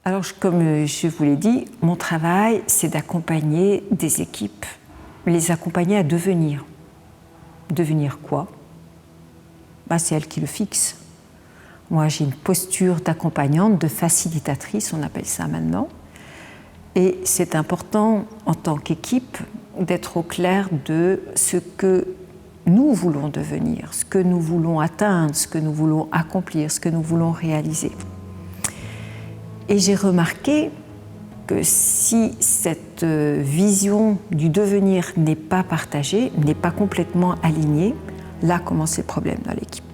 Alors, comme je vous l'ai dit, mon travail, c'est d'accompagner des équipes, les accompagner à devenir. Devenir quoi? C'est elle qui le fixe. Moi, j'ai une posture d'accompagnante, de facilitatrice, on appelle ça maintenant. Et c'est important, en tant qu'équipe, d'être au clair de ce que nous voulons devenir, ce que nous voulons atteindre, ce que nous voulons accomplir, ce que nous voulons réaliser. Et j'ai remarqué que si cette vision du devenir n'est pas partagée, n'est pas complètement alignée, là commencent les problèmes dans l'équipe.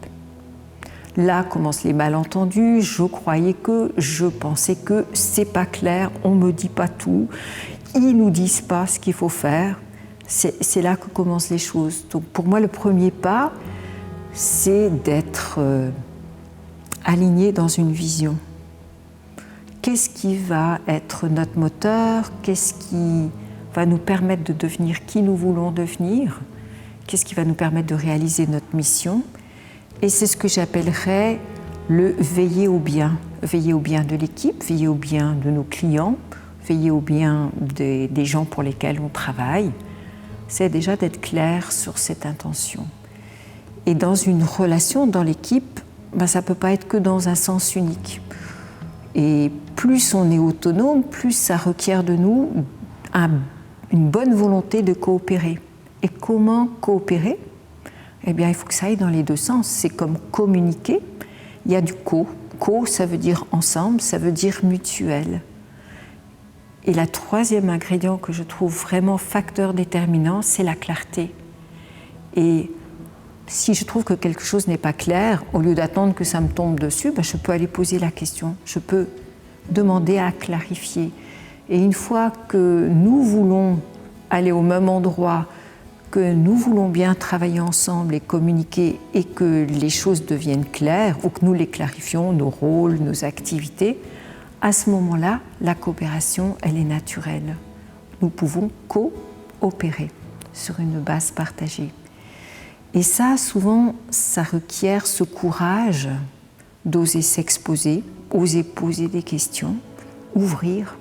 Là commencent les malentendus, je croyais que, je pensais que, c'est pas clair, on me dit pas tout, ils nous disent pas ce qu'il faut faire. C'est là que commencent les choses. Donc pour moi, le premier pas, c'est d'être aligné dans une vision. Qu'est-ce qui va être notre moteur? Qu'est-ce qui va nous permettre de devenir qui nous voulons devenir? Qu'est-ce qui va nous permettre de réaliser notre mission? Et c'est ce que j'appellerais le veiller au bien. Veiller au bien de l'équipe, veiller au bien de nos clients, veiller au bien des gens pour lesquels on travaille. C'est déjà d'être clair sur cette intention. Et dans une relation, dans l'équipe, ça ne peut pas être que dans un sens unique. Et plus on est autonome, plus ça requiert de nous une bonne volonté de coopérer. Et comment coopérer? Eh bien, il faut que ça aille dans les deux sens. C'est comme communiquer. Il y a du co. Co, ça veut dire ensemble, ça veut dire mutuel. Et le troisième ingrédient que je trouve vraiment facteur déterminant, c'est la clarté. Et si je trouve que quelque chose n'est pas clair, au lieu d'attendre que ça me tombe dessus, je peux aller poser la question. Je peux demander à clarifier. Et une fois que nous voulons aller au même endroit, que nous voulons bien travailler ensemble et communiquer et que les choses deviennent claires ou que nous les clarifions, nos rôles, nos activités, à ce moment-là, la coopération, elle est naturelle. Nous pouvons coopérer sur une base partagée. Et ça, souvent, ça requiert ce courage d'oser s'exposer, oser poser des questions, ouvrir.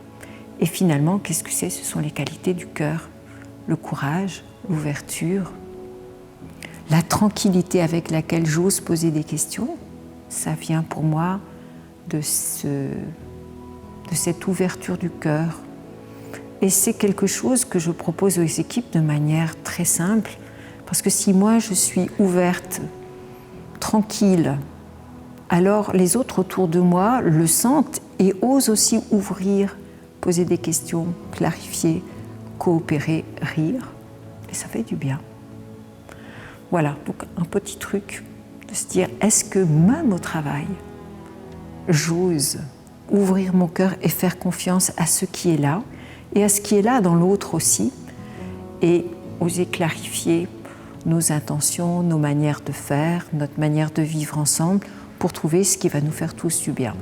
Et finalement, qu'est-ce que c'est? Ce sont les qualités du cœur, le courage, l'ouverture, la tranquillité avec laquelle j'ose poser des questions. Ça vient pour moi de cette ouverture du cœur. Et c'est quelque chose que je propose aux équipes de manière très simple, parce que si moi je suis ouverte, tranquille, alors les autres autour de moi le sentent et osent aussi ouvrir, poser des questions, clarifier, coopérer, rire. Et ça fait du bien. Voilà, donc un petit truc de se dire, est-ce que même au travail, j'ose ouvrir mon cœur et faire confiance à ce qui est là et à ce qui est là dans l'autre aussi, et oser clarifier nos intentions, nos manières de faire, notre manière de vivre ensemble pour trouver ce qui va nous faire tous du bien.